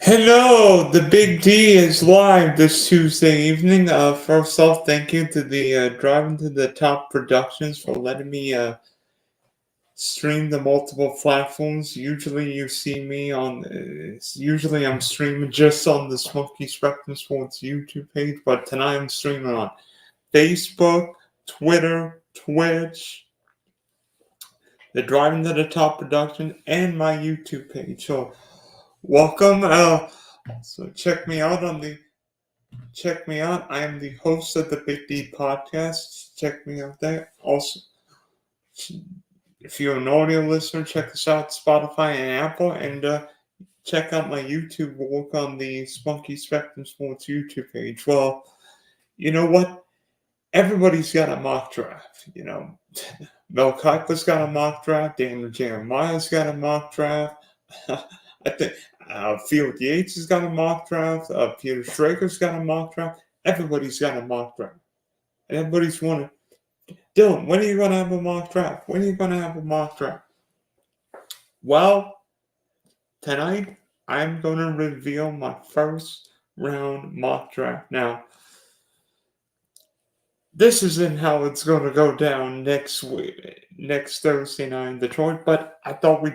Hello, the Big D is live this Tuesday evening. First off, thank you to the Driving to the Top Productions for letting me stream the multiple platforms. Usually, you see me on. Usually, I'm streaming just on the Smoky Spectrum Sports YouTube page, but tonight I'm streaming on Facebook, Twitter, Twitch, the Driving to the Top production, and my YouTube page. So, welcome. So check me out. I am the host of the Big D podcast. Check me out there. Also, if you're an audio listener, check us out Spotify and Apple, and check out my YouTube work on the Spunky Spectrum Sports YouTube page. Well, you know what? Everybody's got a mock draft. Mel Kiper's got a mock draft. Daniel Jeremiah's got a mock draft. I think Field Yates has got a mock draft. Peter Schrager's got a mock draft. Everybody's got a mock draft. And everybody's wondering, Dylan, when are you going to have a mock draft? When are you going to have a mock draft? Well, tonight I'm going to reveal my first round mock draft. Now, this isn't how it's going to go down next Thursday night in Detroit, but I thought we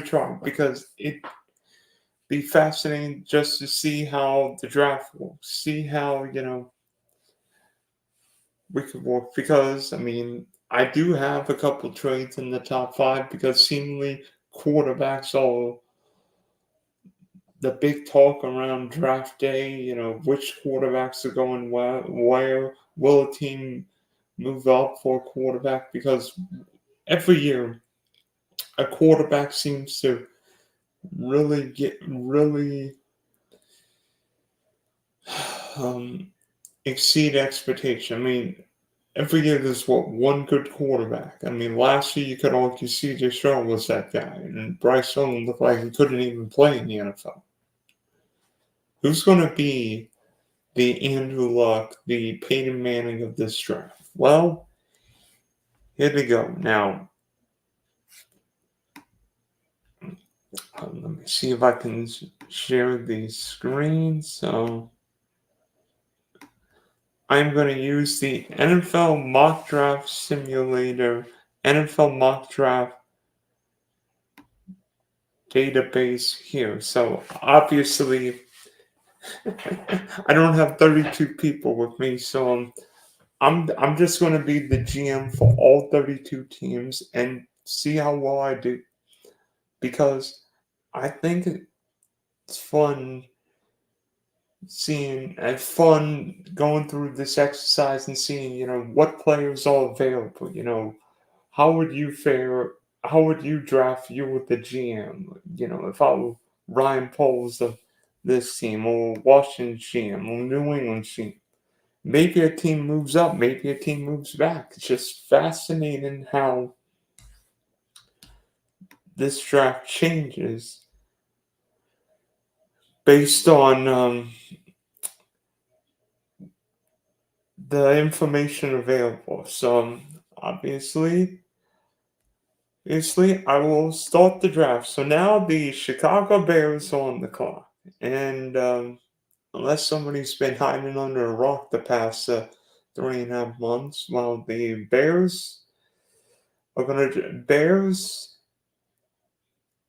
tried because it'd be fascinating just to see how the draft works, see how we could work. Because I do have a couple trades in the top five because seemingly quarterbacks are the big talk around draft day. Which quarterbacks are going where will a team move up for a quarterback, because every year a quarterback seems to really exceed expectation. Every year there's one good quarterback. Last year you could argue C.J. Stroud was that guy, and Bryce Young looked like he couldn't even play in the NFL. Who's going to be the Andrew Luck, the Peyton Manning of this draft? Well, here we go. Now, let me see if I can share the screen. So, I'm going to use the NFL Mock Draft Simulator, NFL Mock Draft database here. So, obviously, I don't have 32 people with me, so I'm just going to be the GM for all 32 teams and see how well I do, because I think it's fun going through this exercise and seeing what players are available. How would you fare? How would you draft you with the GM? If I were Ryan Poles of this team, or Washington GM, or New England GM. Maybe a team moves up, maybe a team moves back. It's just fascinating how this draft changes based on the information available. So obviously, I will start the draft. So now the Chicago Bears are on the clock, and unless somebody's been hiding under a rock the past 3.5 months, well, the Bears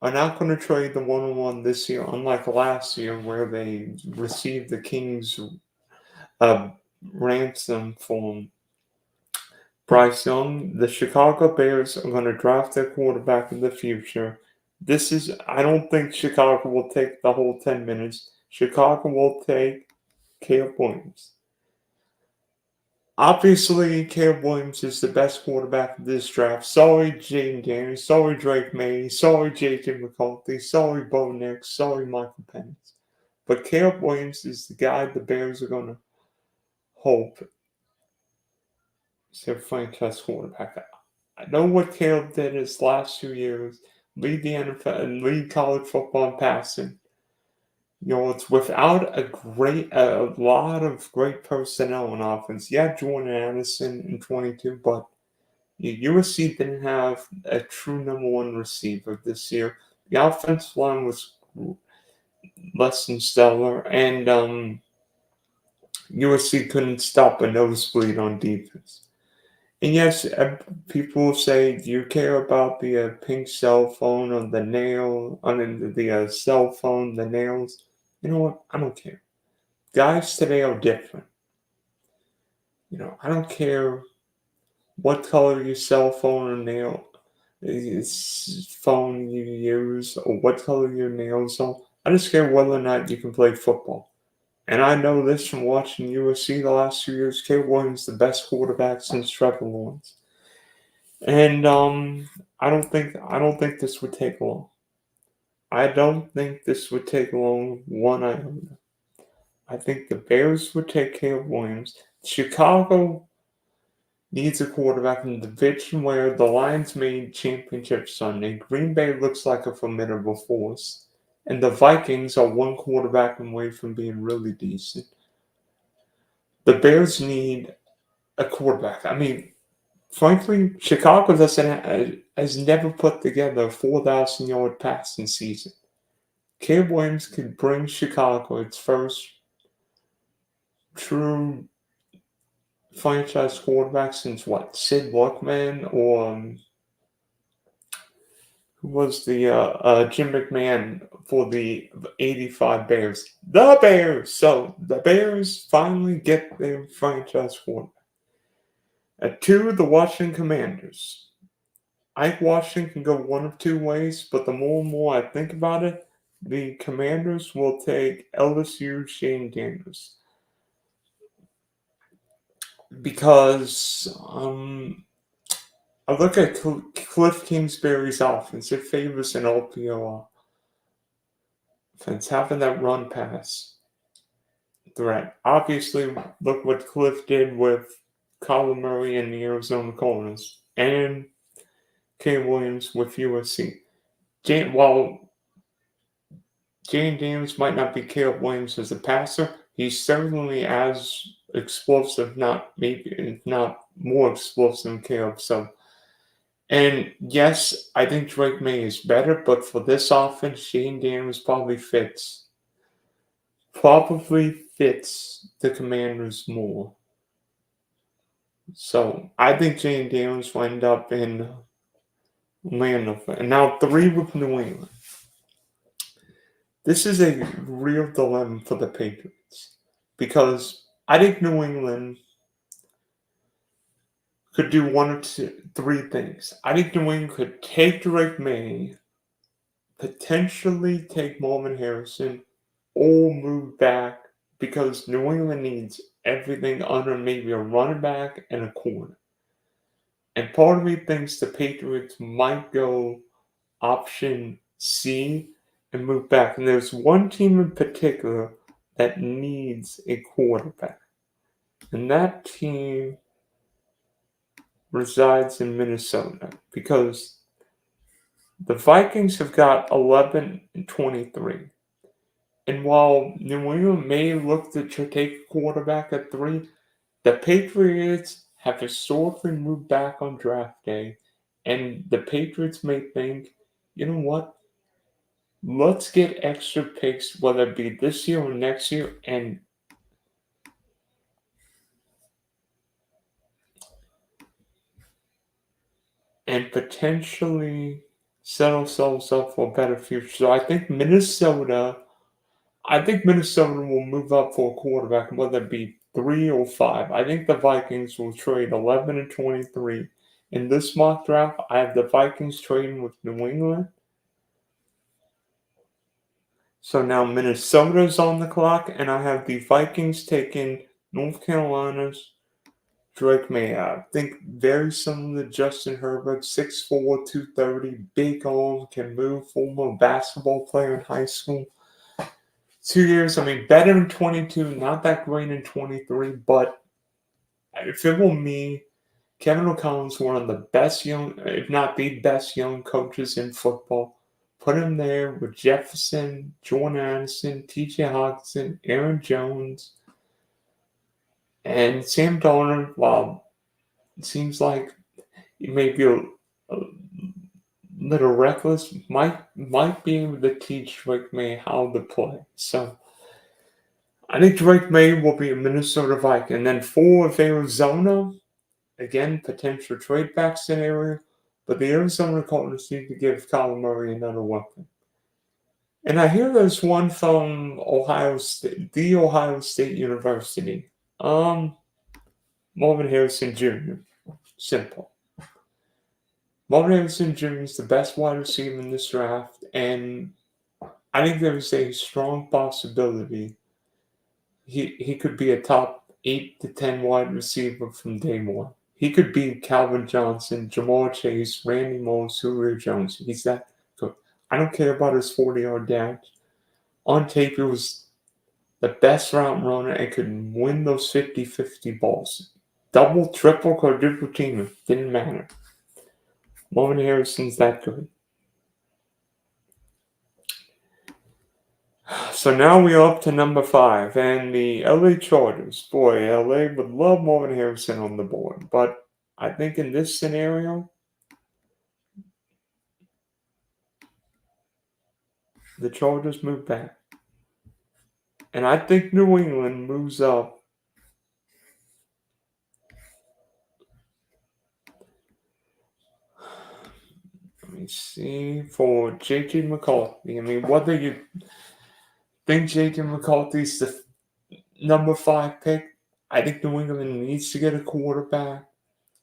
are not going to trade the 101 this year, unlike last year where they received the Kings' ransom for Bryce Young. The Chicago Bears are going to draft their quarterback in the future. I don't think Chicago will take the whole 10 minutes. Chicago will take Caleb Williams. Obviously, Caleb Williams is the best quarterback of this draft. Sorry, Jaden Daniels. Sorry, Drake May. Sorry, J.J. McCarthy. Sorry, Bo Nix. Sorry, Michael Penix. But Caleb Williams is the guy the Bears are going to hope is their franchise quarterback. I know what Caleb did his last 2 years. Lead the NFL and lead college football in passing. It's without a lot of great personnel on offense. Yeah, Jordan Addison in 22, but USC didn't have a true number one receiver this year. The offensive line was less than stellar, and USC couldn't stop a nosebleed on defense. And yes, people will say, "Do you care about the pink cell phone on the nail, on the cell phone, the nails?" You know what? I don't care. Guys today are different. I don't care what color your cell phone or nail phone you use or what color your nails are. I just care whether or not you can play football. And I know this from watching USC the last 2 years. Caleb Williams is the best quarterback since Trevor Lawrence. And I don't think this would take long. I don't think this would take long one iota. I think the Bears would take Caleb Williams. Chicago needs a quarterback in the division where the Lions made championship Sunday. Green Bay looks like a formidable force. And the Vikings are one quarterback away from being really decent. The Bears need a quarterback. I mean, frankly, Chicago has never put together a 4,000-yard passing season. Caleb Williams could bring Chicago its first true franchise quarterback since what? Sid Luckman or who was the Jim McMahon for the '85 Bears? The Bears. So the Bears finally get their franchise quarterback. At two, the Washington Commanders. Ike Washington can go one of two ways, but the more and more I think about it, the Commanders will take LSU Shane Daniels because I look at Cliff Kingsbury's offense. It favors an LPO offense, having that run pass threat. Obviously, look what Cliff did with Kyler Murray and the Arizona Cardinals and Caleb Williams with USC. While Jane Daniels might not be Caleb Williams as a passer, he's certainly as explosive, not more explosive than Caleb. So, and yes, I think Drake May is better, but for this offense, Shane Daniels probably fits the Commanders more. So I think Shane Daniels will end up in Orlando. And now 3 with New England. This is a real dilemma for the Patriots because I think New England could do one or three things. I think New England could take Drake May, potentially take Marvin Harrison, or move back because New England needs everything under maybe a running back and a corner. And part of me thinks the Patriots might go option C and move back. And there's one team in particular that needs a quarterback. And that team resides in Minnesota because the Vikings have got 11-23. And while New England may look to take a quarterback at 3, the Patriots have historically moved back on draft day. And the Patriots may think, you know what? Let's get extra picks, whether it be this year or next year, and potentially set ourselves up for a better future. So I think Minnesota will move up for a quarterback, whether it be 3 or 5. I think the Vikings will trade 11-23. In this mock draft, I have the Vikings trading with New England. So now Minnesota's on the clock, and I have the Vikings taking North Carolina's Drake May. I think very similar to Justin Herbert, 6'4", 230, big arm, can move, former basketball player in high school. 2 years, I mean, better in 22, not that great in 23, but if it were me, Kevin O'Connell's one of the best young, if not the best young coaches in football. Put him there with Jefferson, Jordan Addison, T.J. Hawkinson, Aaron Jones, and Sam Darnold. While it seems like he may be a little reckless, might be able to teach Drake May how to play. So I think Drake May will be a Minnesota Viking. And then 4 of Arizona, again, potential trade back scenario. But the Arizona Cardinals need to give Kyler Murray another weapon. And I hear there's one from Ohio State, the Ohio State University. Marvin Harrison Jr. Simple. Marvin Harrison Jr. is the best wide receiver in this draft, and I think there is a strong possibility he could be a top 8 to 10 wide receiver from day one. He could be Calvin Johnson, Jamar Chase, Randy Moss, Julio Jones. He's that good. I don't care about his 40-yard dash. On tape, he was the best route runner and could win those 50-50 balls. Double, triple, quadruple team, didn't matter. Marvin Harrison's that good. So now we're up to number 5, and the LA Chargers. Boy, LA would love Marvin Harrison on the board, but I think in this scenario, the Chargers move back. And I think New England moves up. Let me see, for J.J. McCarthy. I mean, whether you think J.J. McCarthy's the number 5 pick, I think New England needs to get a quarterback. I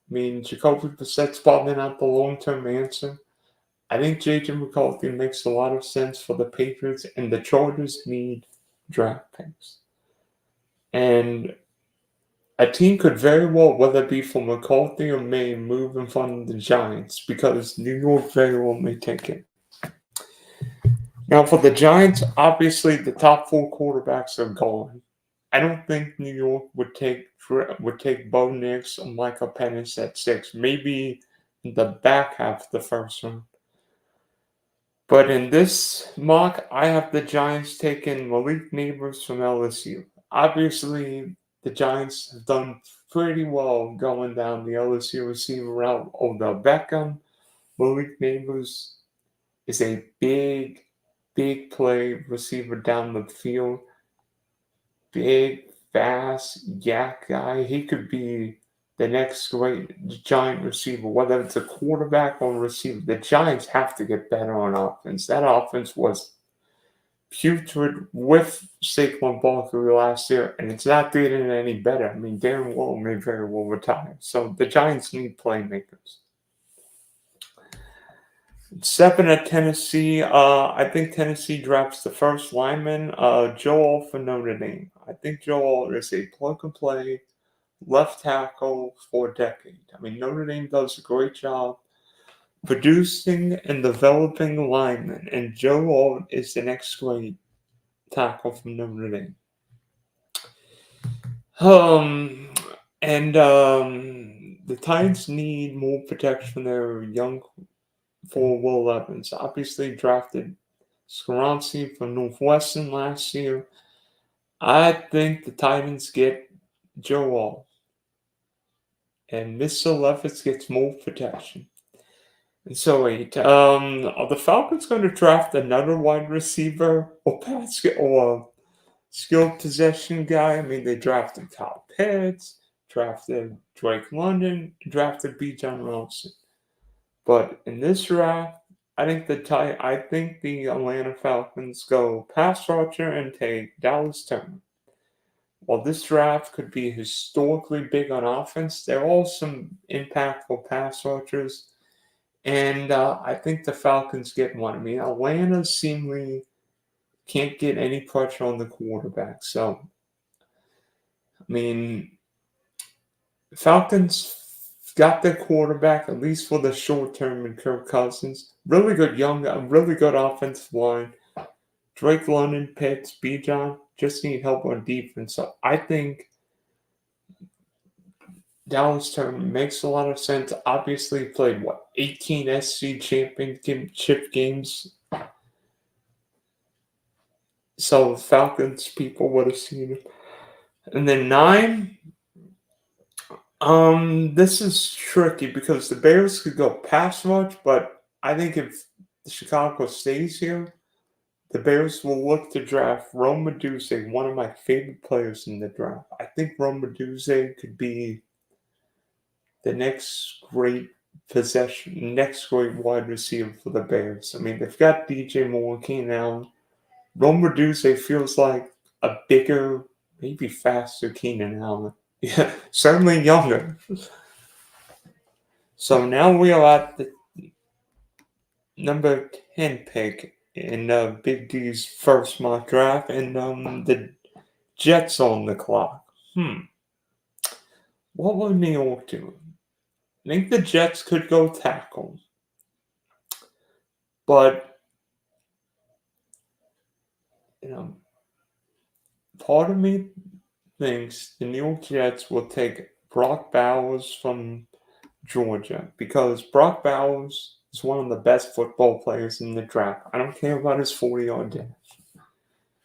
mean, Jacoby Brissett's probably not the long-term answer. I think J.J. McCarthy makes a lot of sense for the Patriots, and the Chargers need draft picks. And a team could very well, whether it be for McCarthy or May, move in front of the Giants because New York very well may take it. Now, for the Giants, obviously the top 4 quarterbacks are gone. I don't think New York would take Bo Nix or Michael Penix at 6, maybe in the back half of the first round. But in this mock, I have the Giants taking Malik Neighbors from LSU. Obviously, the Giants have done pretty well going down the LSU receiver route. Odell Beckham, Malik Neighbors is a big play receiver down the field. Big, fast, yak guy. He could be the next great Giant receiver, whether it's a quarterback or a receiver. The Giants have to get better on offense. That offense was putrid with Saquon Barkley last year, and it's not getting any better. I mean, Darren Waller may very well retire. So the Giants need playmakers. 7 at Tennessee. I think Tennessee drafts the first lineman, Joe Alt for Notre Dame. I think Joe Alt is a plug-and-play left tackle for a decade. I mean, Notre Dame does a great job producing and developing linemen, and Joe Alt is the next great tackle from Notre Dame. The Titans need more protection from their young for Will Evans. Obviously drafted Skaronski from Northwestern last year. I think the Titans get Joe Alt. And Mr. Levis gets more protection. And so 8. Are the Falcons going to draft another wide receiver or skilled possession guy? I mean, they drafted Kyle Pitts, drafted Drake London, drafted Bijan Robinson. But in this draft, I think the Atlanta Falcons go pass rusher and take Dallas Turner. While this draft could be historically big on offense, there are some impactful pass rushers, and I think the Falcons get one. I mean, Atlanta seemingly can't get any pressure on the quarterback. So, I mean, Falcons got their quarterback, at least for the short term, in Kirk Cousins. Really good offensive line. Drake London, Pitts, Bijan just need help on defense. So I think Dallas Turner makes a lot of sense. Obviously played, 18 SC championship games. So Falcons people would have seen him. And then 9, this is tricky because the Bears could go pass rush, but I think if Chicago stays here, the Bears will look to draft Rome Medusa, one of my favorite players in the draft. I think Rome Medusa could be the next great wide receiver for the Bears. I mean, they've got DJ Moore, Keenan Allen. Rome Medusa feels like a bigger, maybe faster Keenan Allen. Yeah, certainly younger. So now we are at the number 10 pick in Big D's first mock draft, and the Jets on the clock. What would New York do? I think the Jets could go tackle, but you know, part of me thinks the New York Jets will take Brock Bowers from Georgia because Brock Bowers is one of the best football players in the draft. I don't care about his 40-yard dash.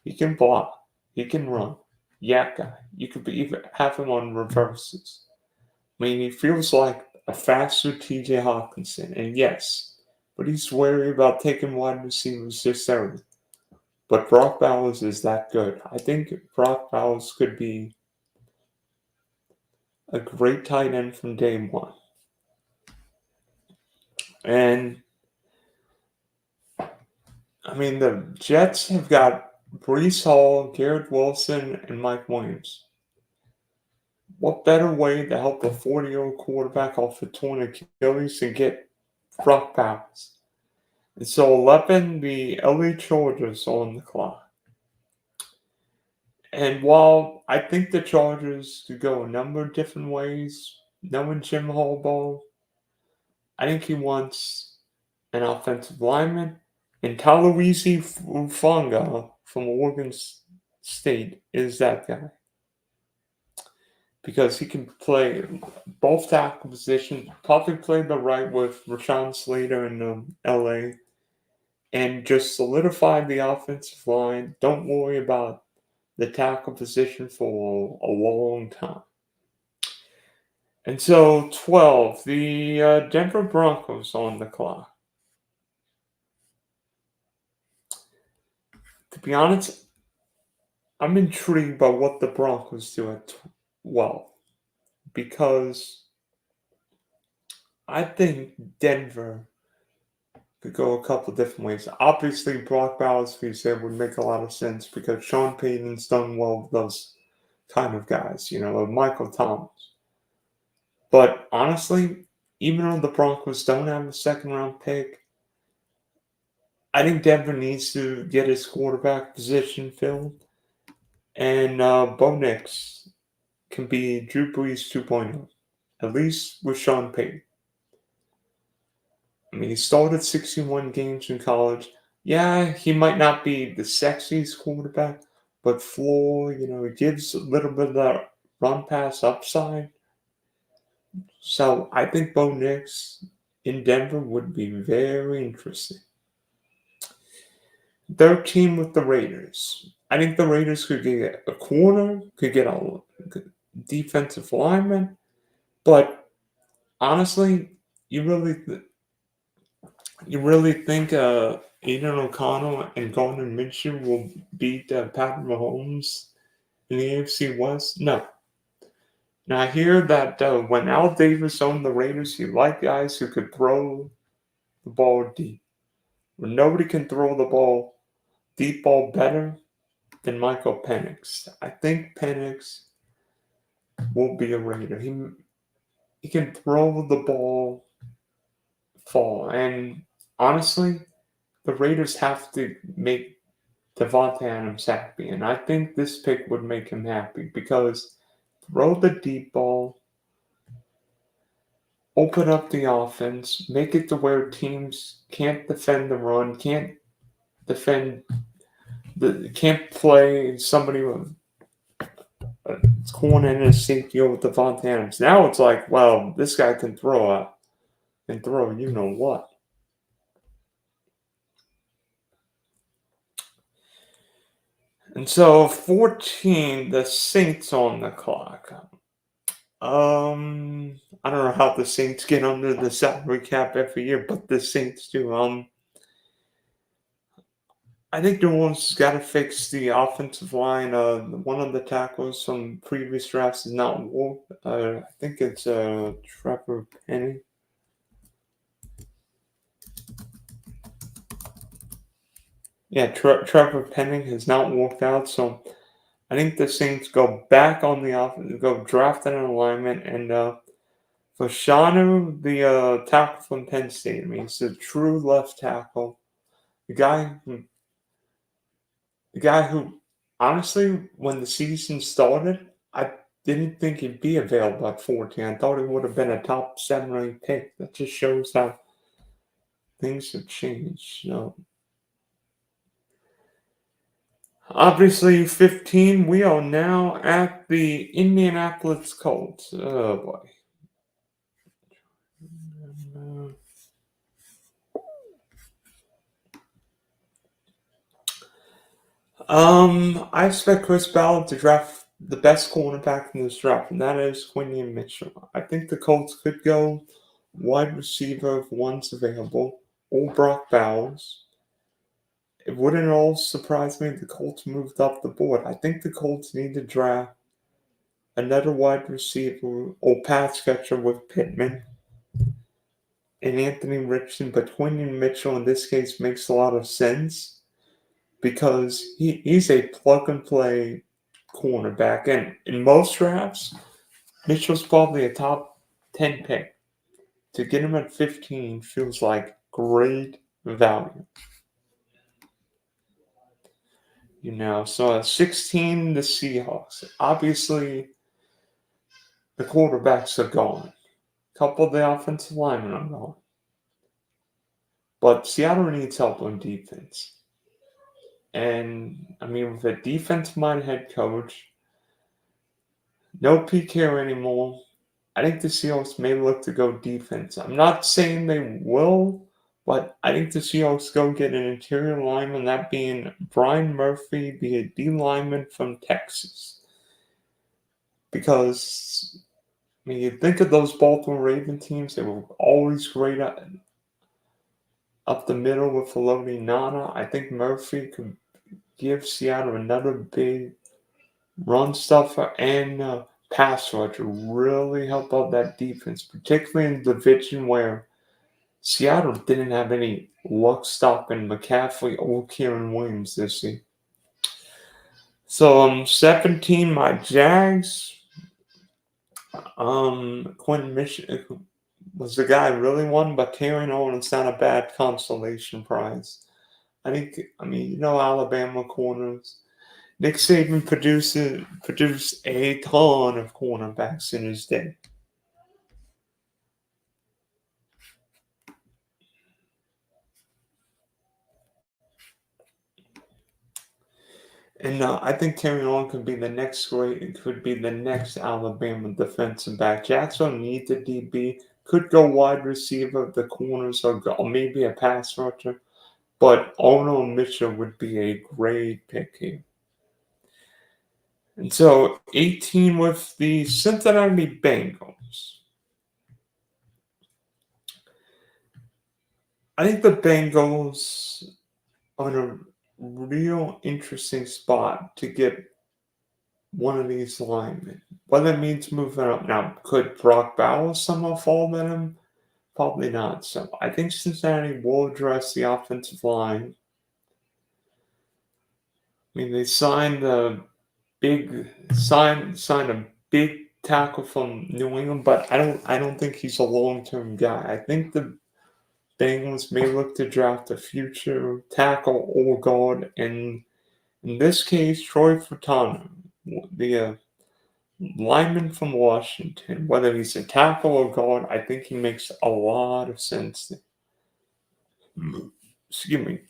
He can block. He can run. Yak guy. You could even have him on reverses. I mean, he feels like a faster TJ Hawkinson. And yes, but he's wary about taking wide receivers this early. But Brock Bowers is that good. I think Brock Bowers could be a great tight end from day one. And, I mean, the Jets have got Breece Hall, Garrett Wilson, and Mike Williams. What better way to help a 40-year-old quarterback off a torn Achilles than get Brock Bowers? And so 11, the LA Chargers on the clock. And while I think the Chargers could go a number of different ways, knowing Jim Harbaugh, I think he wants an offensive lineman. And Talawisi Ufanga from Oregon State is that guy. Because he can play both tackle positions, probably play the right with Rashawn Slater in LA, and just solidify the offensive line. Don't worry about the tackle position for a long time. And so 12, the Denver Broncos on the clock. To be honest, I'm intrigued by what the Broncos do at 12 because I think Denver could go a couple different ways. Obviously, Brock Bowers, we said, would make a lot of sense because Sean Payton's done well with those kind of guys, Michael Thomas. But honestly, even though the Broncos don't have a second-round pick, I think Denver needs to get his quarterback position filled. And Bo Nix can be Drew Brees 2.0, at least with Sean Payton. I mean, he started 61 games in college. Yeah, he might not be the sexiest quarterback, but floor, he gives a little bit of that run pass upside. So I think Bo Nix in Denver would be very interesting. 13 with the Raiders. I think the Raiders could get a corner, could get a defensive lineman, but honestly, you really think Aiden O'Connell and Gardner Minshew will beat Patrick Mahomes in the AFC West? No. Now I hear that when Al Davis owned the Raiders, he liked guys who could throw the ball deep. When nobody can throw the deep ball better than Michael Penix. I think Penix will be a Raider. He can throw the ball far. And honestly, the Raiders have to make Davante Adams happy. And I think this pick would make him happy because throw the deep ball, open up the offense, make it to where teams can't defend the run, can't play somebody with corner and a safety over Davante Adams. Now it's like, well, this guy can throw you know what. And so 14, the Saints on the clock. I don't know how the Saints get under the salary cap every year, but the Saints do. I think New Orleans has got to fix the offensive line. One of the tackles from previous drafts is not Wolf. I think it's Trevor Penning. Yeah, Trevor Penning has not worked out, so I think the Saints go back on the offense, go draft an alignment, and Fashanu, the tackle from Penn State, I mean, he's a true left tackle. The guy, who- the guy who, honestly, when the season started, I didn't think he'd be available at 14. I thought he would have been a top 7 or 8 pick. That just shows how things have changed. Obviously, 15, we are now at the Indianapolis Colts. Oh boy. I expect Chris Ballard to draft the best cornerback in this draft, and that is Quinion Mitchell. I think the Colts could go wide receiver if one's available, or Brock Bowers. It wouldn't at all surprise me if the Colts moved up the board. I think the Colts need to draft another wide receiver or pass catcher with Pittman and Anthony Richardson, but Quinion Mitchell in this case makes a lot of sense because he's a plug and play cornerback. And in most drafts, Mitchell's probably a top 10 pick. To get him at 15 feels like great value. So at 16, the Seahawks. Obviously, the quarterbacks are gone. A couple of the offensive linemen are gone. But Seattle needs help on defense. And, I mean, with a defense-minded head coach, no PK anymore, I think the Seahawks may look to go defense. I'm not saying they will, but I think the Seahawks go get an interior lineman, that being Brian Murphy, the D lineman from Texas. Because, I mean, you think of those Baltimore Raven teams, they were always great up the middle with Filoni Nana. I think Murphy could give Seattle another big run stuffer and pass rush to really help out that defense, particularly in the division where Seattle didn't have any luck stopping McCaffrey or Kieran Williams this year. So 17, my Jags. Quinn Mission was the guy I really won, but Karen Owens not a bad consolation prize. Alabama corners. Nick Saban produced a ton of cornerbacks in his day. And I think Terry Long could be the next Alabama defensive back. Jackson needs a DB, could go wide receiver, the corners or maybe a pass rusher, but Ono Mitchell would be a great pick here. And so 18 with the Cincinnati Bengals. I think the Bengals are in a real interesting spot to get one of these linemen. Whether it means moving up now, could Brock Bowers somehow fall to him? Probably not. So I think Cincinnati will address the offensive line. I mean, they signed a big tackle from New England, but I don't think he's a long-term guy. I think the Bengals may look to draft a future tackle or guard, and in this case, Troy Fautanu, the lineman from Washington. Whether he's a tackle or guard, I think he makes a lot of sense. Excuse me.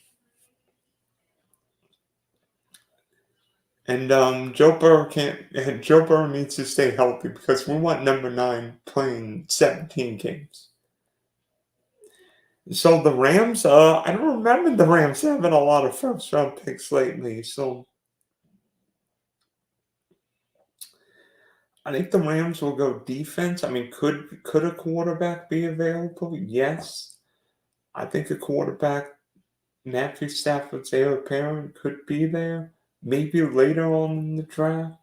And Joe Burrow needs to stay healthy because we want number 9 playing 17 games. So the Rams, I don't remember the Rams having a lot of first round picks lately. So I think the Rams will go defense. I mean, could a quarterback be available? Yes. I think a quarterback, Matthew Stafford's heir apparent, could be there. Maybe later on in the draft.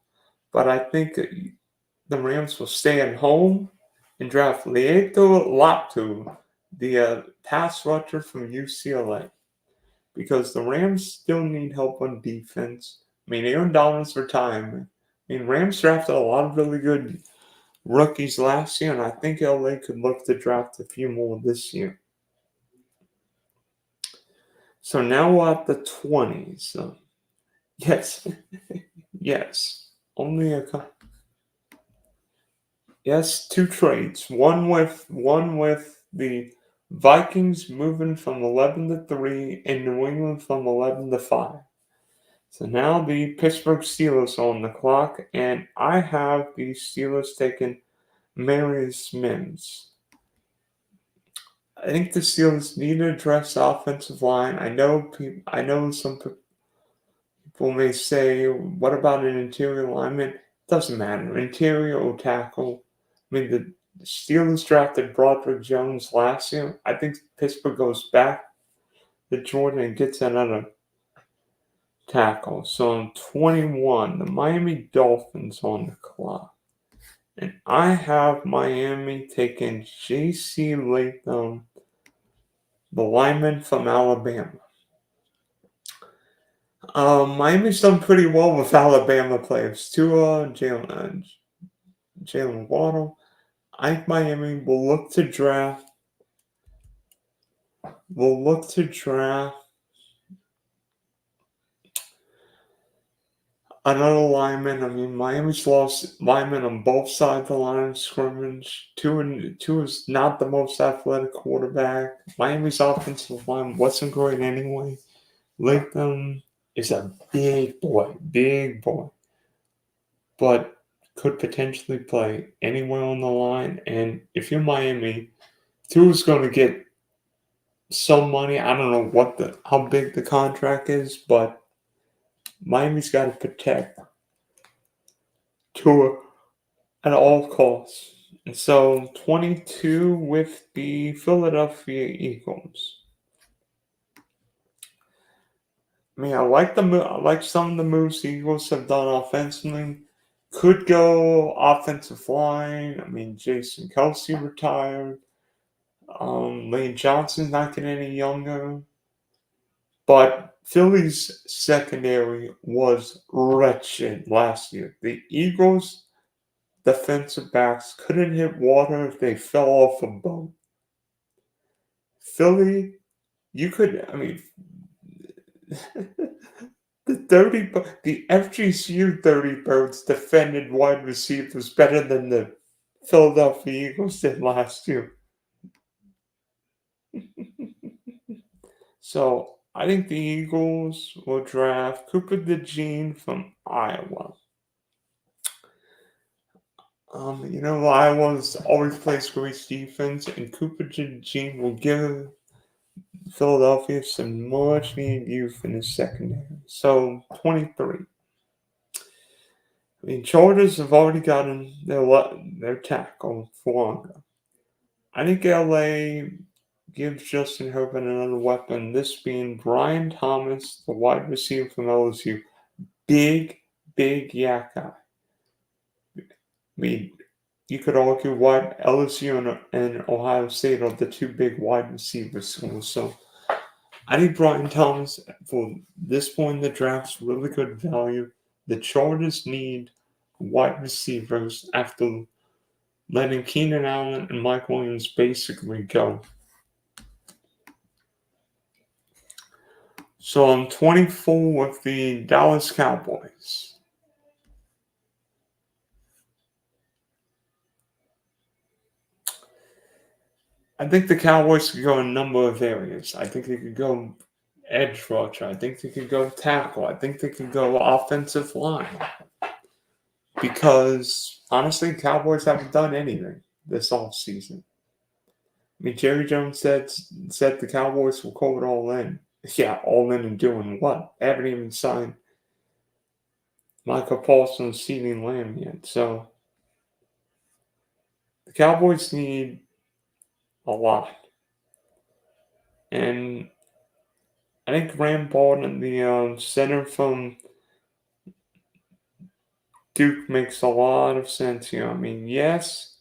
But I think the Rams will stay at home and draft Lieto Latu, the pass rusher from UCLA. Because the Rams still need help on defense. I mean, Aaron Donald's retirement. I mean, Rams drafted a lot of really good rookies last year, and I think LA could look to draft a few more this year. So now we're at the 20s. Yes, yes, only a couple. Yes, two trades. One with the Vikings moving from 11-3 and New England from 11-5. So now the Pittsburgh Steelers are on the clock, and I have the Steelers taking Marius Mims. I think the Steelers need to address the offensive line. I know some people may say, "What about an interior lineman?" It doesn't matter, interior or tackle. I mean, the Steelers drafted Broderick Jones last year. I think Pittsburgh goes back to Jordan and gets another tackle. So in 21, the Miami Dolphins on the clock. And I have Miami taking J.C. Latham, the lineman from Alabama. Miami's done pretty well with Alabama players. Tua, Jalen Waddle. I think Miami will look to draft. Another lineman. I mean, Miami's lost linemen on both sides of the line of scrimmage. Two is not the most athletic quarterback. Miami's offensive line wasn't great anyway. Latham is a big boy, but could potentially play anywhere on the line. And if you're Miami, Tua's going to get some money. I don't know how big the contract is, but Miami's got to protect Tua at all costs. And so 22 with the Philadelphia Eagles. I mean, I like some of the moves the Eagles have done offensively. Could go offensive line. I mean, Jason Kelsey retired. Lane Johnson's not getting any younger. But Philly's secondary was wretched last year. The Eagles' defensive backs couldn't hit water if they fell off a boat. Philly, I mean, the FGCU 30 birds defended wide receivers better than the Philadelphia Eagles did last year. So I think the Eagles will draft Cooper DeJean from Iowa. Iowa's always plays great defense, and Cooper DeJean will give Philadelphia some much needed youth in his secondary. So 23. I mean, Chargers have already gotten their tackle for longer. I think LA gives Justin Herbert another weapon, this being Brian Thomas, the wide receiver from LSU. Big yak guy. I mean, you could argue why LSU and Ohio State are the two big wide receivers schools. So I think Brian Thomas, for this point in the draft, is really good value. The Chargers need wide receivers after letting Keenan Allen and Mike Williams basically go. So I'm 24 with the Dallas Cowboys. I think the Cowboys could go in a number of areas. I think they could go edge rusher. I think they could go tackle. I think they could go offensive line. Because, honestly, the Cowboys haven't done anything this offseason. I mean, Jerry Jones said the Cowboys will call it all in. Yeah, all in and doing what? They haven't even signed Michael Paulson and CeeDee Lamb yet. So, The Cowboys need a lot. And I think Graham Baldwin, the center from Duke, makes a lot of sense here. I mean, yes,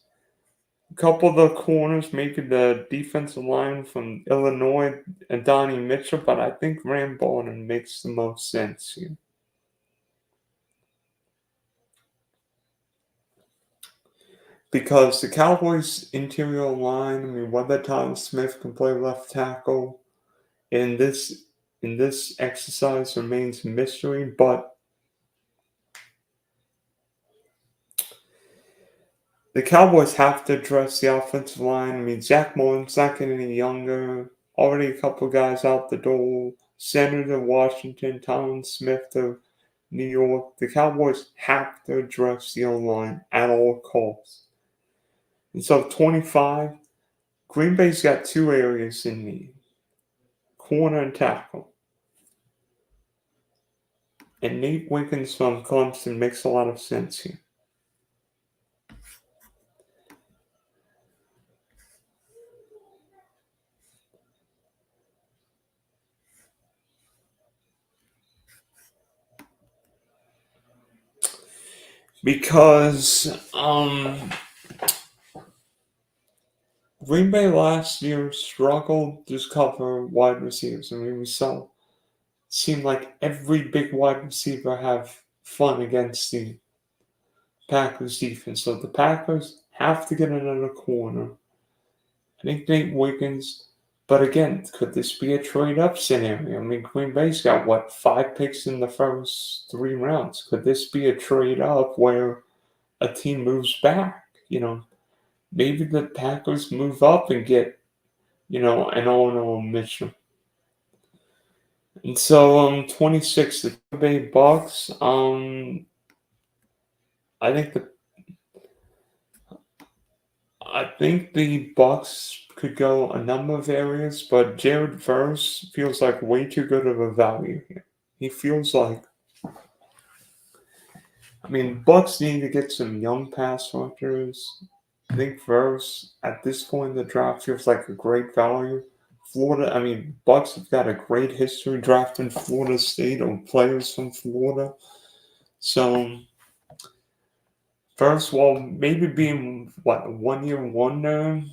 a couple of the corners, maybe the defensive line from Illinois and Donnie Mitchell, but I think Graham Baldwin makes the most sense here. Because the Cowboys' interior line, I mean, whether Thomas Smith can play left tackle in this exercise remains a mystery, but the Cowboys have to address the offensive line. I mean, Zach Mullen's not getting any younger. Already a couple guys out the door. Senator Washington, Tom Smith of New York. The Cowboys have to address the O-line at all costs. And so 25, Green Bay's got two areas in need. Corner and tackle. And Nate Wiggins from Clemson makes a lot of sense here. Because Green Bay last year struggled to cover wide receivers. I mean, we saw it seemed like every big wide receiver have fun against the Packers defense. So the Packers have to get another corner. I think Nate Wiggins, but again, could this be a trade up scenario? I mean, Green Bay's got what, 5 picks in the first 3 rounds. Could this be a trade up where a team moves back? Maybe the Packers move up and get, an Ono Mitchell. And so 26, the Tampa Bay Bucks. I think the Bucks could go a number of areas, but Jared Verse feels like way too good of a value here. He feels like, Bucks need to get some young pass rushers. I think Verse at this point in the draft feels like a great value. Florida, Bucks have got a great history drafting Florida State or players from Florida. So, first, while maybe being, a 1-year wonder,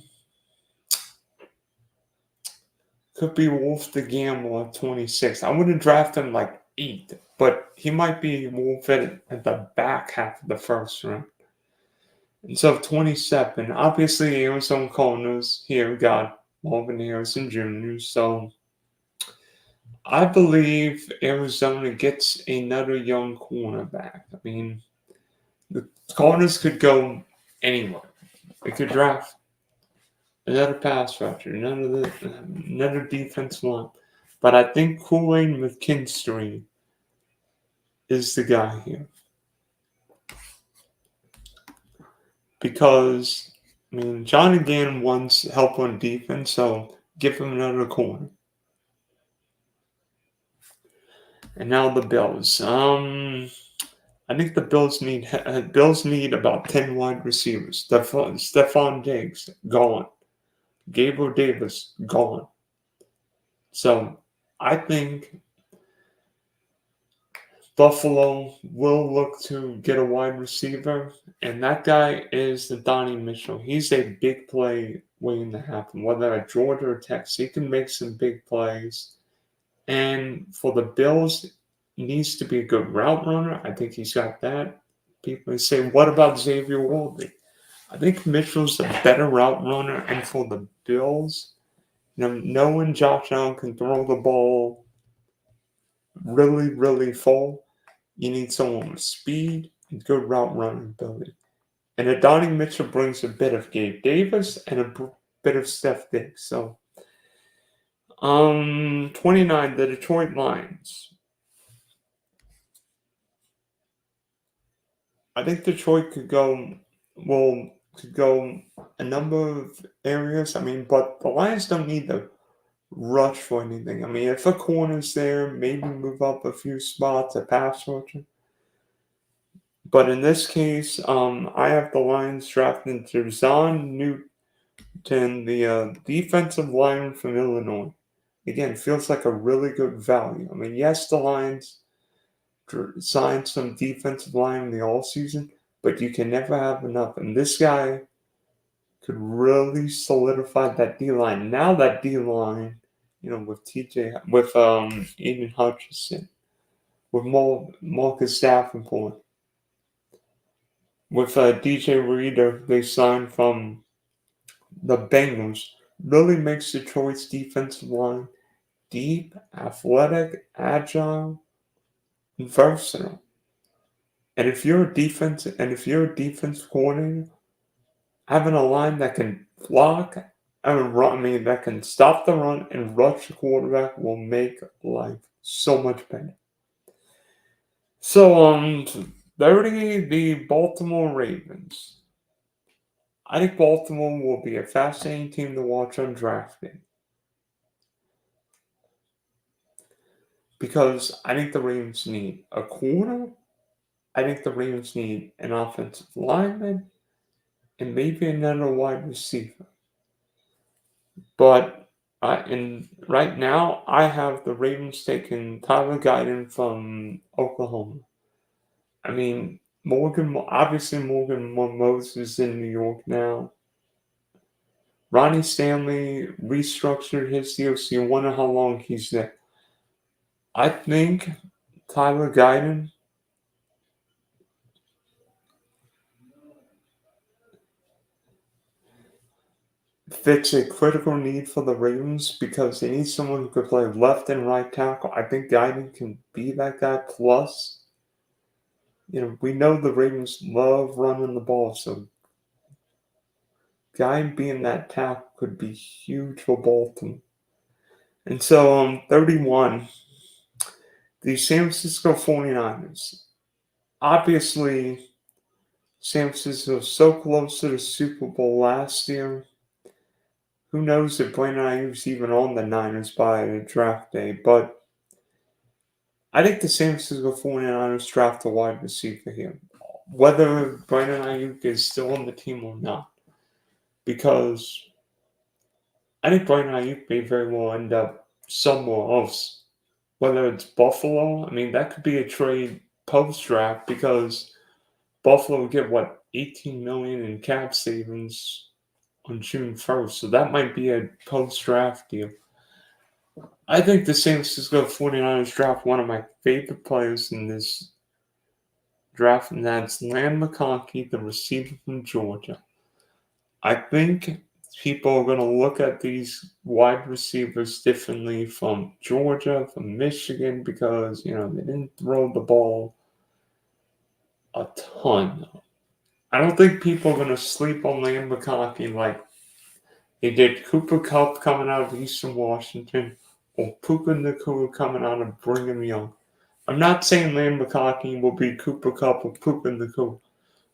could be Wolf the Gamble at 26. I wouldn't draft him like 8, but he might be Wolf at the back half of the first round. And so 27, obviously Arizona Cardinals here got Marvin Harrison Jr. So I believe Arizona gets another young cornerback. The Cardinals could go anywhere. They could draft another pass rusher, another defense line. But I think Kool-Aid McKinstry is the guy here. Because, Johnny Gannon wants help on defense, so give him another corner. And now the Bills. I think the Bills need about 10 wide receivers. Stephon Diggs, gone. Gabriel Davis, gone. So I think Buffalo will look to get a wide receiver, and that guy is the Donnie Mitchell. He's a big play waiting to happen, whether at Georgia or Texas. He can make some big plays. And for the Bills, he needs to be a good route runner. I think he's got that. People say, what about Xavier Worthy? I think Mitchell's a better route runner, and for the Bills, knowing Josh Allen can throw the ball really, really full, you need someone with speed and good route running ability. And Adonai Mitchell brings a bit of Gabe Davis and a bit of Steph Diggs. So, 29, the Detroit Lions. I think Detroit could go a number of areas. But the Lions don't need to rush for anything. If a corner's there, maybe move up a few spots, a pass rusher. But in this case, I have the Lions drafting Terzon Newton, the defensive lineman from Illinois. Again, feels like a really good value. I mean, yes, the Lions signed some defensive line in the all season, but you can never have enough. And this guy could really solidify that D line. Now that D line, with Aiden Hutchinson, with Marcus Davenport, with DJ Reader they signed from the Bengals, really makes the choice defensive line deep, athletic, agile, and versatile. And if you're a defense coordinator, having a line that can block and run, that can stop the run and rush the quarterback will make life so much better. So, 30, the Baltimore Ravens. I think Baltimore will be a fascinating team to watch on draft day. Because I think the Ravens need a corner. I think the Ravens need an offensive lineman and maybe another wide receiver. But right now, I have the Ravens taking Tyler Guyton from Oklahoma. I mean, Morgan Moses is in New York now. Ronnie Stanley restructured his deal, so you wonder how long he's there. I think Tyler Guyton fits a critical need for the Ravens because they need someone who could play left and right tackle. I think Guyton can be that guy. Plus, we know the Ravens love running the ball, so Guy being that tackle could be huge for Baltimore. And so, 31, the San Francisco 49ers. Obviously, San Francisco was so close to the Super Bowl last year. Who knows if Brandon Ayuk's even on the Niners by the draft day, but I think the San Francisco 49ers draft a wide receiver here. Whether Brandon Ayuk is still on the team or not. Because I think Brandon Ayuk may very well end up somewhere else. Whether it's Buffalo, that could be a trade post-draft because Buffalo would get, 18 million in cap savings on June 1st. So that might be a post-draft deal. I think the San Francisco 49ers draft one of my favorite players in this draft, and that's Land McConkey, the receiver from Georgia. I think people are going to look at these wide receivers differently from Georgia, from Michigan, because, they didn't throw the ball a ton. I don't think people are going to sleep on Land McConkey like they did Cooper Kupp coming out of Eastern Washington or Puka Nacua coming out of Brigham Young. I'm not saying Land McConkey will be Cooper Kupp or Puka Nacua,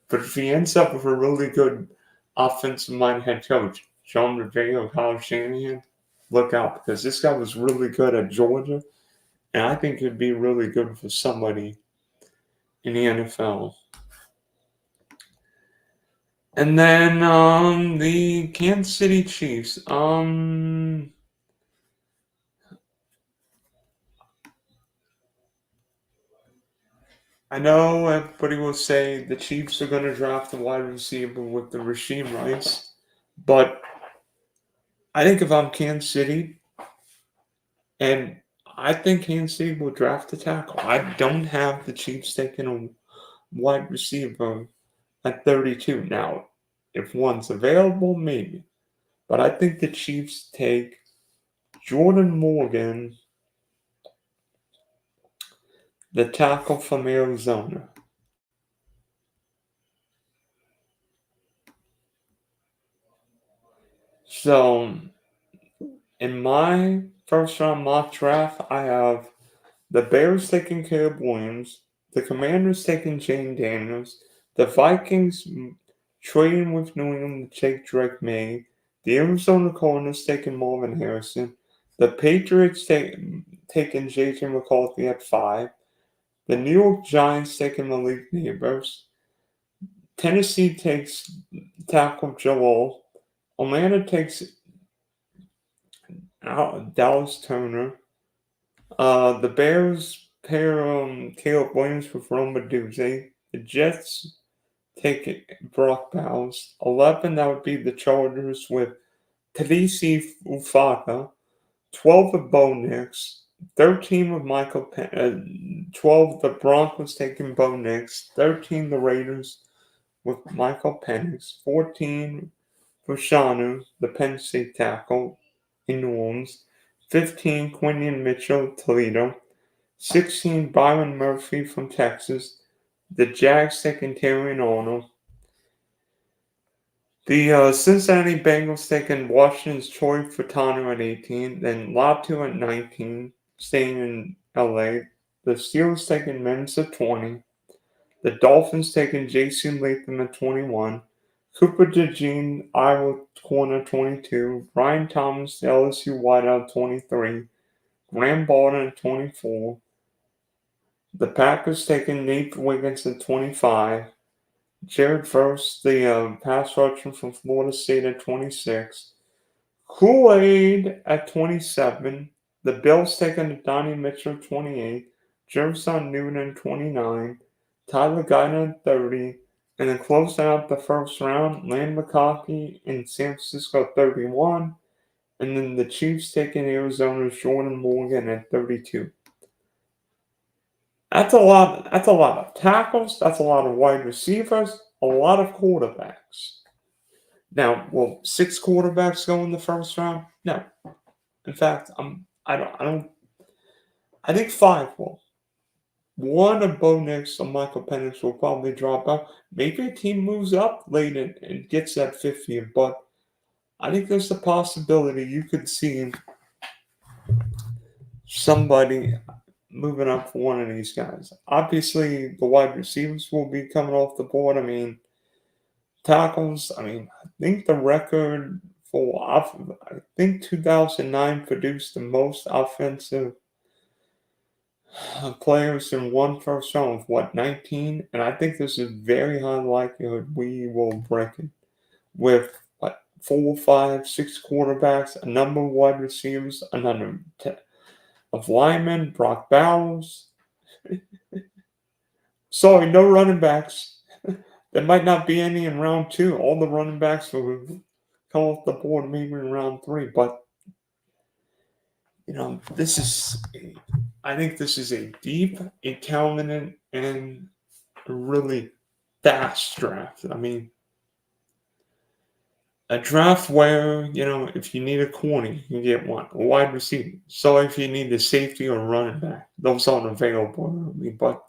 but if he ends up with a really good offensive-minded head coach, Sean McVay or Kyle Shanahan, look out because this guy was really good at Georgia, and I think he'd be really good for somebody in the NFL. And then the Kansas City Chiefs. I know everybody will say the Chiefs are going to draft a wide receiver with the Rasheem Rice, but I think if I'm Kansas City, and I think Kansas City will draft a tackle, I don't have the Chiefs taking a wide receiver at 32. Now, if one's available, maybe. But I think the Chiefs take Jordan Morgan, the tackle from Arizona. So, in my first round mock draft, I have the Bears taking Caleb Williams, the Commanders taking Jane Daniels, the Vikings trading with New England to take Drake May, the Arizona Cardinals taking Marvin Harrison, the Patriots taking J.J. McCarthy at 5, The New York Giants taking Malik Neighbors. Tennessee takes tackle Jalal. Atlanta takes Dallas Turner. The Bears pair Caleb Williams with Roma Doozy. The Jets take Brock Bowles. 11, that would be the Chargers with Tadisi Ufaka. 12 with Bo Nix. 13 with Michael Penix. 12, the Broncos taking Bo Nix. 13, the Raiders with Michael Penix. 14, Fashanu, the Penn State tackle in New Orleans. 15, Quinion Mitchell, Toledo. 16, Byron Murphy from Texas. The Jags taking Terrion Arnold. The Cincinnati Bengals taking Washington's Troy Fautanu at 18. Then Latu at 19, staying in LA. The Steelers taking Mims at 20. The Dolphins taking Jason Latham at 21. Cooper DeJean, Iowa corner 22. Ryan Thomas, LSU wideout 23. Graham Barton at 24. The Packers taking Nate Wiggins at 25. Jared Verse, the pass rusher from Florida State at 26. Kool-Aid at 27. The Bills taking Donnie Mitchell at 28. Jerson Newton at 29. Tyler Guyton at 30. And then closing out the first round, Land McConkey in San Francisco at 31. And then the Chiefs taking Arizona's Jordan Morgan at 32. That's a lot. That's a lot of tackles. That's a lot of wide receivers. A lot of quarterbacks. Now, will 6 quarterbacks go in the first round? No. In fact, I think 5 will. One of Bo Nix or Michael Penix will probably drop out. Maybe a team moves up late and gets that 50th, but I think there's a possibility you could see somebody moving up for one of these guys. Obviously, the wide receivers will be coming off the board. I mean, tackles, I think the record I think 2009 produced the most offensive players in one first round with 19? And I think there's a very high likelihood we will break it with 4, 5, 6 quarterbacks, a number of wide receivers, a number of linemen, Brock Bowles. Sorry, no running backs. There might not be any in round 2. All the running backs will come off the board maybe in round 3. But, I think this is a deep, intelligent, and really fast draft. I mean, a draft where, if you need a corner, you can get one. A wide receiver. So if you need a safety or a running back, those aren't available. But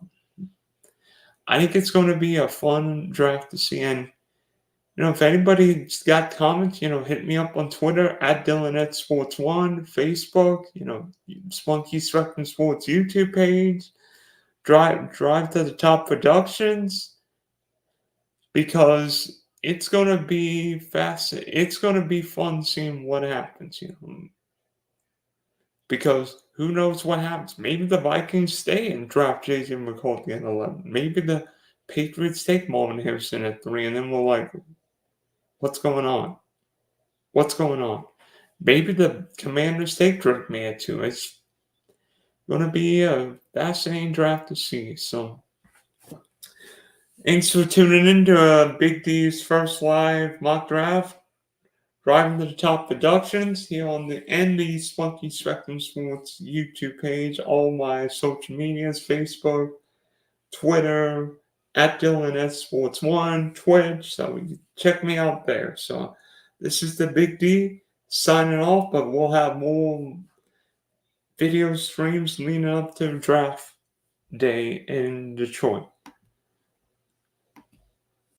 I think it's going to be a fun draft to see. And, if anybody's got comments, hit me up on Twitter at DylanEdSports1, Facebook, Spunky Spectrum Sports YouTube page, Drive to the Top Productions, because it's going to be fast. It's going to be fun seeing what happens, because who knows what happens. Maybe the Vikings stay and draft J.J. McCarthy at 11. Maybe the Patriots take Marvin Harrison at 3, and then we're like, what's going on? What's going on? Maybe the Commanders take Drake May at 2. It's going to be a fascinating draft to see. So, thanks for tuning in to Big D's first live mock draft. Driving to the Top Productions here on the Spunky Spectrum Sports YouTube page. All my social medias, Facebook, Twitter, at DylanEdSports1, Twitch. So check me out there. So this is the Big D signing off, but we'll have more video streams leading up to draft day in Detroit.